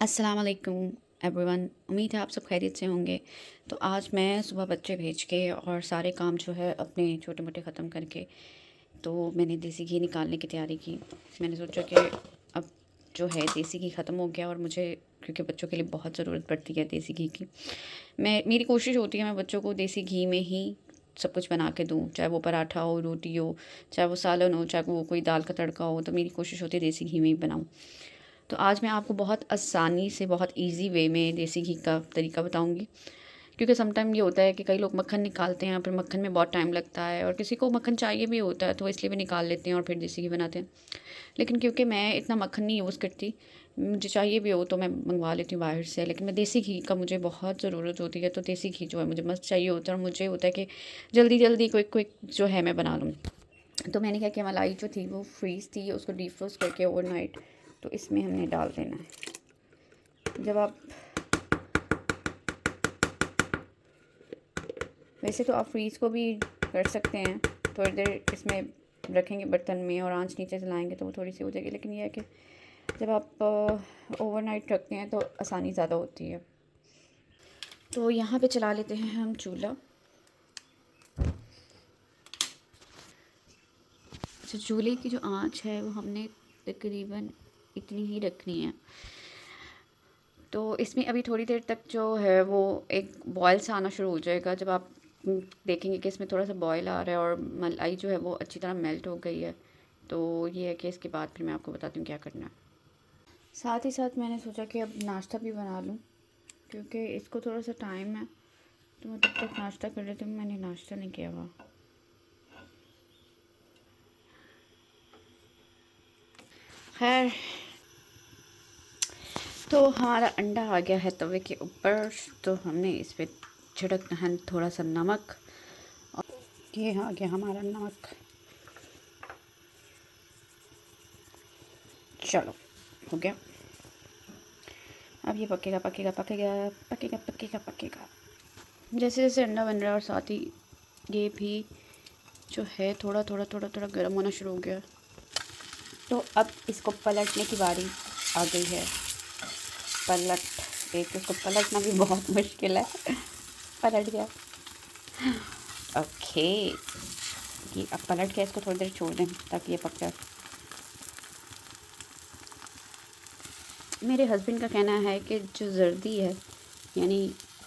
अस्सलाम वालेकुम एवरीवन। उम्मीद है आप सब खैरियत से होंगे। तो आज मैं सुबह बच्चे भेज के और सारे काम जो है अपने छोटे मोटे ख़त्म करके तो मैंने देसी घी निकालने की तैयारी की। मैंने सोचा कि अब जो है देसी घी ख़त्म हो गया और मुझे क्योंकि बच्चों के लिए बहुत ज़रूरत पड़ती है देसी घी की। मेरी कोशिश होती है मैं बच्चों को देसी घी में ही सब कुछ बना के दूँ, चाहे वो पराठा हो, रोटी हो, चाहे वो सालन हो, चाहे वो कोई दाल का तड़का हो। तो मेरी कोशिश होती है देसी घी में ही बनाऊँ। तो आज मैं आपको बहुत आसानी से बहुत इजी वे में देसी घी का तरीका बताऊंगी। क्योंकि समटाइम ये होता है कि कई लोग मक्खन निकालते हैं, फिर मक्खन में बहुत टाइम लगता है और किसी को मक्खन चाहिए भी होता है तो इसलिए भी निकाल लेते हैं और फिर देसी घी बनाते हैं। लेकिन क्योंकि मैं इतना मक्खन नहीं यूज़ करती, मुझे चाहिए भी हो तो मैं मंगवा लेती हूँ बाहर से, लेकिन मैं देसी घी का मुझे बहुत ज़रूरत होती है। तो देसी घी जो है मुझे मस्त चाहिए होता है और मुझे होता है कि जल्दी जल्दी क्विक क्विक जो है मैं बना लूँ। तो मैंने क्या किया, मलाई जो थी वो फ्रीज़ थी, उसको डीप फ्रोज़ करके ओवरनाइट तो इसमें हमने डाल देना है। जब आप वैसे तो आप फ्रीज़ को भी कर सकते हैं, थोड़ी देर इसमें रखेंगे बर्तन में और आंच नीचे चलाएंगे तो वो थोड़ी सी हो जाएगी। लेकिन यह है कि जब आप ओवरनाइट रखते हैं तो आसानी ज़्यादा होती है। तो यहाँ पे चला लेते हैं हम चूल्हा। अच्छा, चूल्हे की जो आंच है वो हमने तकरीबन इतनी ही रखनी है। तो इसमें अभी थोड़ी देर तक जो है वो एक बॉयल सा आना शुरू हो जाएगा। जब आप देखेंगे कि इसमें थोड़ा सा बॉयल आ रहा है और मलाई जो है वो अच्छी तरह मेल्ट हो गई है, तो ये है कि इसके बाद फिर मैं आपको बताती हूँ क्या करना है। साथ ही साथ मैंने सोचा कि अब नाश्ता भी बना लूँ, क्योंकि इसको थोड़ा सा टाइम है तो मैं तब तक नाश्ता कर लेती हूँ। मैंने नाश्ता नहीं किया हुआ। खैर, तो हमारा अंडा आ गया है तवे के ऊपर। तो हमने इस पर छिड़कना है थोड़ा सा नमक, और ये आ गया हमारा नमक। चलो, हो गया। अब ये पकेगा पकेगा पकेगा पकेगा पकेगा पकेगा जैसे जैसे अंडा बन रहा है और साथ ही ये भी जो है थोड़ा थोड़ा थोड़ा थोड़ा गर्म होना शुरू हो गया। तो अब इसको पलटने की बारी आ गई है। पलट एक इसको पलटना भी बहुत मुश्किल है। पलट गया। ओके, ये अब पलट के इसको थोड़ी देर छोड़ दें ताकि ये पक जाए। मेरे हस्बैंड का कहना है कि जो जर्दी है यानी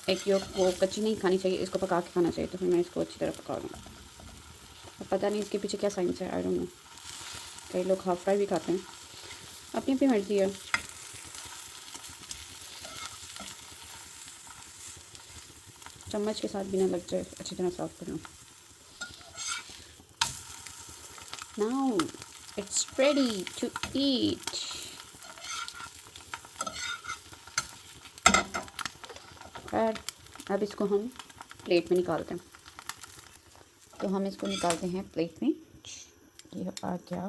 एक योग वो कच्ची नहीं खानी चाहिए, इसको पका के खाना चाहिए। तो फिर मैं इसको अच्छी तरह पका लूँ। अब पता नहीं इसके पीछे क्या साइंस है, आई डोंट नो। कई लोग हाफ फ्राई भी खाते हैं, अपनी अपनी मर्ज़ी है। चम्मच के साथ भी ना लग जाए, अच्छी तरह साफ कर लूँ। Now it's ready to eat. खैर, अब इसको हम प्लेट में निकालते हैं। तो हम इसको निकालते हैं प्लेट में। ये आ गया।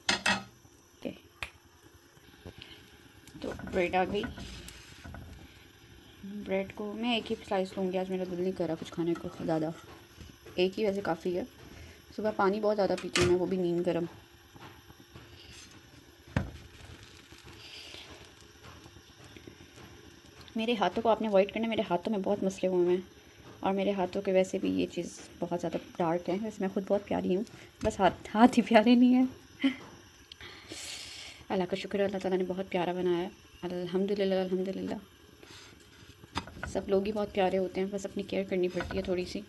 ओके, तो ब्रेड आ गई। ब्रेड को मैं एक ही स्लाइस लूँगी, आज मेरा दिल नहीं कर रहा कुछ खाने को ज़्यादा। एक ही वैसे काफ़ी है। सुबह पानी बहुत ज़्यादा पीती हूँ मैं, वो भी नीम गर्म। मेरे हाथों को आपने अवॉइड करना, मेरे हाथों में बहुत मसले हुए हैं और मेरे हाथों के वैसे भी ये चीज़ बहुत ज़्यादा डार्क है। वैसे मैं खुद बहुत प्यारी हूँ, बस हाथ हाथ ही प्यारे नहीं है। अल्लाह का शुक्र है, अल्लाह ताला ने बहुत प्यारा बनाया है। अल्हम्दुलिल्लाह अल्हम्दुलिल्लाह। सब लोग ही बहुत प्यारे होते हैं, बस अपनी केयर करनी पड़ती है थोड़ी सी,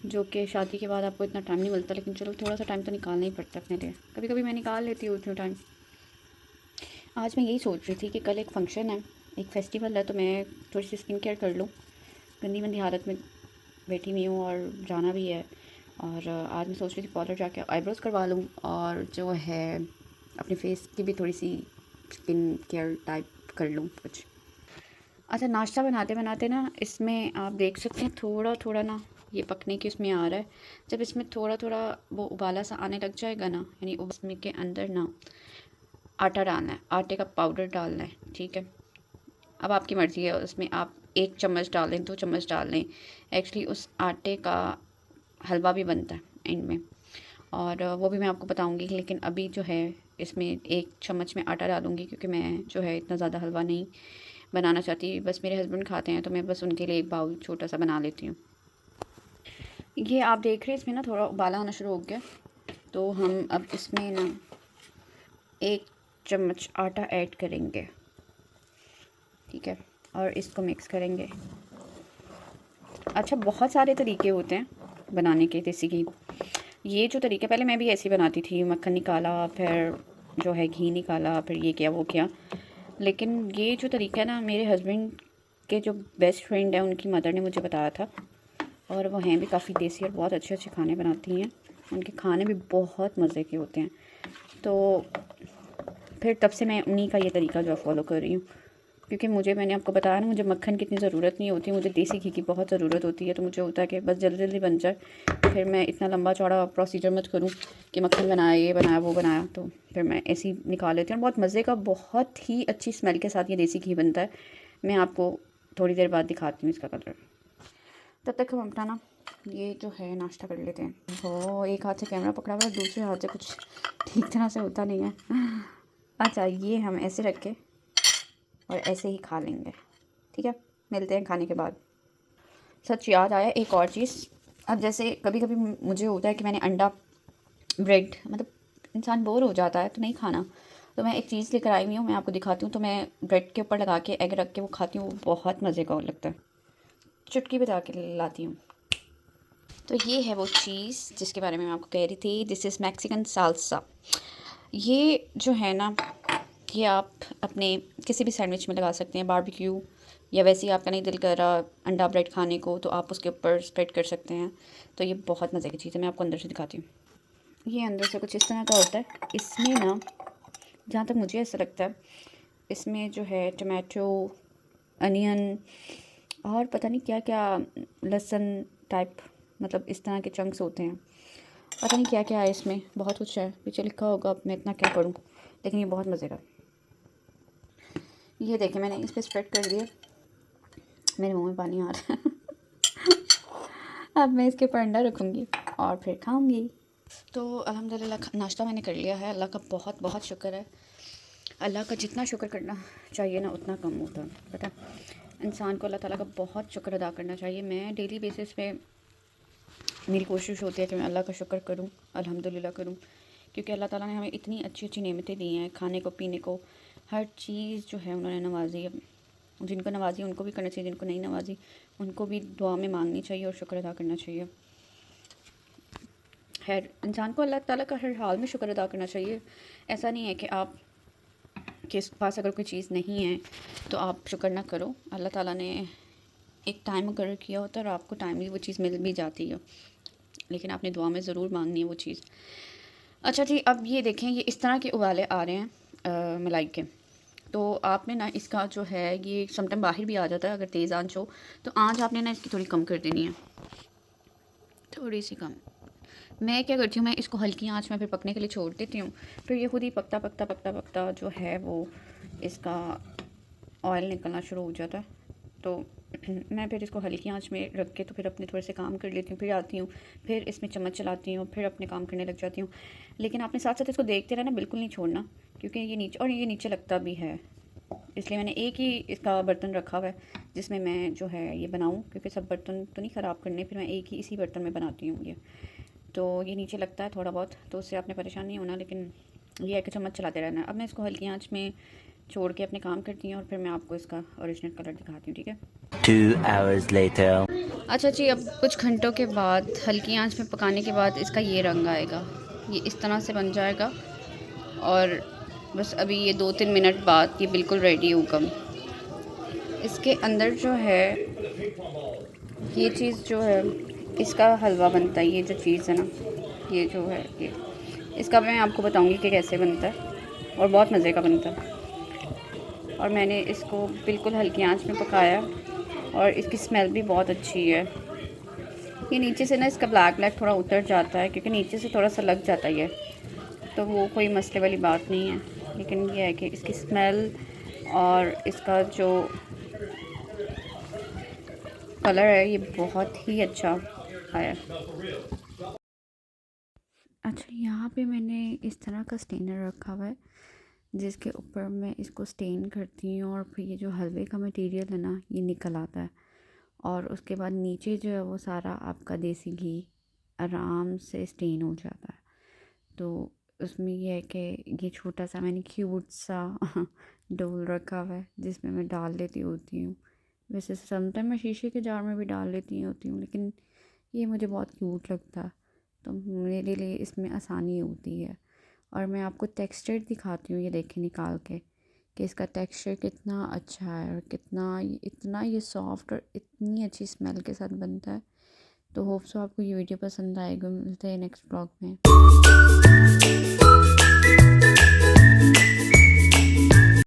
जो कि शादी के बाद आपको इतना टाइम नहीं मिलता। लेकिन चलो, थोड़ा सा टाइम तो निकालना ही पड़ता है अपने लिए। कभी कभी मैं निकाल लेती हूँ उतना टाइम। आज मैं यही सोच रही थी कि कल एक फ़ंक्शन है, एक फेस्टिवल है, तो मैं थोड़ी सी स्किन केयर कर लूँ। गंदी मंदी हालत में बैठी हुई हूँ और जाना भी है। और आज मैं सोच रही थी पार्लर जाके आईब्रोज़ करवा लूँ और जो है अपने फेस की भी थोड़ी सी स्किन केयर टाइप कर लूँ कुछ। अच्छा, नाश्ता बनाते बनाते ना इसमें आप देख सकते हैं थोड़ा थोड़ा ना ये पकने की उसमें आ रहा है। जब इसमें थोड़ा थोड़ा वो उबाला सा आने लग जाएगा ना, यानी उसमें के अंदर ना आटा डालना है, आटे का पाउडर डालना है। ठीक है, अब आपकी मर्ज़ी है, उसमें आप 1 चम्मच डाल लें, 2 चम्मच डाल लें। एक्चुअली उस आटे का हलवा भी बनता है एंड में, और वो भी मैं आपको बताऊंगी। लेकिन अभी जो है इसमें 1 चम्मच में आटा डालूँगी, क्योंकि मैं जो है इतना ज़्यादा हलवा नहीं बनाना चाहती। बस मेरे हस्बैंड खाते हैं तो मैं बस उनके लिए एक बाउल छोटा सा बना लेती हूँ। ये आप देख रहे हैं इसमें ना थोड़ा उबाला आना शुरू हो गया, तो हम अब इसमें ना 1 चम्मच आटा ऐड करेंगे, ठीक है, और इसको मिक्स करेंगे। अच्छा, बहुत सारे तरीके होते हैं बनाने के देसी घी। ये जो तरीका, पहले मैं भी ऐसे ही बनाती थी, मक्खन निकाला, फिर जो है घी निकाला, फिर ये किया वो किया। लेकिन ये जो तरीका है ना, मेरे हस्बैंड के जो बेस्ट फ्रेंड है उनकी मदर ने मुझे बताया था, और वो हैं भी काफ़ी देसी और बहुत अच्छे अच्छे खाने बनाती हैं। उनके खाने भी बहुत मज़े के होते हैं। तो फिर तब से मैं उन्हीं का ये तरीका जो फॉलो कर रही हूँ, क्योंकि मैंने आपको बताया ना, मुझे मक्खन की इतनी ज़रूरत नहीं होती, मुझे देसी घी की बहुत ज़रूरत होती है। तो मुझे होता है कि बस जल्दी जल्दी बन जाए, फिर मैं इतना लंबा चौड़ा प्रोसीजर मत करूँ कि मक्खन बनाया, ये बनाया, वो बनाया। तो फिर मैं ऐसे ही निकाल लेती हूँ। बहुत मज़े का, बहुत ही अच्छी स्मेल के साथ ये देसी घी बनता है। मैं आपको थोड़ी देर बाद दिखाती हूँ इसका कलर। तब तक हम अपना ना ये जो है नाश्ता कर लेते हैं। तो एक हाथ से कैमरा पकड़ा हुआ है, दूसरे हाथ से कुछ ठीक तरह से होता नहीं है। अच्छा, ये हम ऐसे रख के और ऐसे ही खा लेंगे, ठीक है। मिलते हैं खाने के बाद। सच याद आया एक और चीज़। अब जैसे कभी कभी मुझे होता है कि मैंने अंडा ब्रेड, मतलब इंसान बोर हो जाता है तो नहीं खाना, तो मैं एक चीज़ लेकर आई हुई हूँ, मैं आपको दिखाती हूँ। तो मैं ब्रेड के ऊपर लगा के एग रख के वो खाती हूँ, बहुत मज़े का लगता है। चुटकी बजा के लाती हूँ। तो ये है वो चीज़ जिसके बारे में मैं आपको कह रही थी। This is Mexican salsa. ये जो है ना, ये आप अपने किसी भी सैंडविच में लगा सकते हैं, बारबेक्यू, या वैसे ही आपका नहीं दिल कर रहा अंडा ब्रेड खाने को तो आप उसके ऊपर स्प्रेड कर सकते हैं। तो ये बहुत मज़े की चीज़ है। मैं आपको अंदर से दिखाती हूँ। ये अंदर से कुछ इस तरह का होता है। इसमें ना, जहाँ तक मुझे ऐसा लगता है, इसमें जो है टमाटो, अनियन और पता नहीं क्या क्या, लहसुन टाइप, मतलब इस तरह के चंक्स होते हैं। पता नहीं क्या क्या है इसमें, बहुत कुछ है, पीछे लिखा होगा, अब मैं इतना क्या पढ़ूँ, लेकिन ये बहुत मज़े का। ये देखें, मैंने इस पर स्प्रेड कर दिया, मेरे मुंह में पानी आ रहा है। अब मैं इसके ऊपर अंडा रखूँगी और फिर खाऊँगी। तो अल्हम्दुलिल्लाह नाश्ता मैंने कर लिया है। अल्लाह का बहुत बहुत शुक्र है। अल्लाह का जितना शुक्र करना चाहिए ना उतना कम होता है, पता। इंसान को अल्लाह ताला का बहुत शुक्र अदा करना चाहिए। मैं डेली बेसिस पे मेरी कोशिश होती है कि मैं अल्लाह का शुक्र करूं, अल्हम्दुलिल्लाह करूं, क्योंकि अल्लाह ताला ने हमें इतनी अच्छी अच्छी नेमतें दी हैं, खाने को, पीने को, हर चीज़ जो है उन्होंने नवाजी है। जिनको नवाजी उनको भी करना चाहिए, जिनको नहीं नवाजी उनको भी दुआ में मांगनी चाहिए और शुक्र अदा करना चाहिए। खैर, इंसान को अल्लाह ताला का हर हाल में शुक्र अदा करना चाहिए। ऐसा नहीं है कि आप के पास अगर कोई चीज़ नहीं है तो आप शुक्र ना करो। अल्लाह ताला ने एक टाइम मुकर्रर किया होता है और आपको टाइमली वो चीज़ मिल भी जाती है, लेकिन आपने दुआ में ज़रूर मांगनी है वो चीज़। अच्छा जी, अब ये देखें, ये इस तरह के उबाले आ रहे हैं मलाई के। तो आपने ना इसका जो है, ये समटाइम बाहर भी आ जाता है अगर तेज़ आंच हो, तो आंच आपने ना इसकी थोड़ी कम कर देनी है, थोड़ी सी कम। मैं क्या करती हूँ, मैं इसको हल्की आंच में फिर पकने के लिए छोड़ देती हूँ। फिर ये खुद ही पकता पकता पकता पकता जो है वो इसका ऑयल निकलना शुरू हो जाता है। तो मैं फिर इसको हल्की आंच में रख के तो फिर अपने थोड़े से काम कर लेती हूँ, फिर आती हूँ, फिर इसमें चम्मच चलाती हूँ, फिर अपने काम करने लग जाती हूँ। लेकिन आपने साथ साथ इसको देखते रहना, बिल्कुल नहीं छोड़ना, क्योंकि ये नीचे लगता भी है। इसलिए मैंने एक ही इसका बर्तन रखा हुआ है जिसमें मैं जो है ये बनाऊँ, क्योंकि सब बर्तन तो नहीं ख़राब करने, फिर मैं एक ही इसी बर्तन में बनाती हूँ ये। तो ये नीचे लगता है थोड़ा बहुत, तो उससे आपने परेशान नहीं होना, लेकिन ये है कि चम्मच चलाते रहना है। अब मैं इसको हल्की आंच में छोड़ के अपने काम करती हूँ और फिर मैं आपको इसका ओरिजिनल कलर दिखाती हूँ, ठीक है। 2 hours later. अच्छा जी, अब कुछ घंटों के बाद हल्की आंच में पकाने के बाद इसका ये रंग आएगा, ये इस तरह से बन जाएगा। और बस अभी ये 2-3 मिनट बाद ये बिल्कुल रेडी होगा। इसके अंदर जो है ये चीज़ जो है, इसका हलवा बनता है। ये जो चीज़ है ना, ये जो है ये, इसका मैं आपको बताऊंगी कि कैसे बनता है, और बहुत मज़े का बनता है। और मैंने इसको बिल्कुल हल्की आंच में पकाया और इसकी स्मेल भी बहुत अच्छी है। ये नीचे से ना इसका ब्लैक ब्लैक थोड़ा उतर जाता है, क्योंकि नीचे से थोड़ा सा लग जाता है ये, तो वो कोई मसले वाली बात नहीं है। लेकिन ये है कि इसकी स्मेल और इसका जो कलर है ये बहुत ही अच्छा आया। अच्छा, यहाँ पे मैंने इस तरह का स्टेनर रखा हुआ है जिसके ऊपर मैं इसको स्टेन करती हूँ और फिर ये जो हलवे का मटेरियल है ना ये निकल आता है। और उसके बाद नीचे जो है वो सारा आपका देसी घी आराम से स्टेन हो जाता है। तो उसमें ये है कि ये छोटा सा मैंने क्यूट सा डोल रखा हुआ है जिसमें मैं डाल लेती होती हूँ। वैसे समटाइम मैं शीशे के जार में भी डाल लेती होती हूँ, लेकिन ये मुझे बहुत क्यूट लगता है तो मेरे लिए इसमें आसानी होती है। और मैं आपको टेक्सचर दिखाती हूँ, ये देखें निकाल के कि इसका टेक्सचर कितना अच्छा है और इतना ये सॉफ्ट और इतनी अच्छी स्मेल के साथ बनता है। तो होप सो आपको ये वीडियो पसंद आएगा। मिलते हैं नेक्स्ट ब्लॉग में।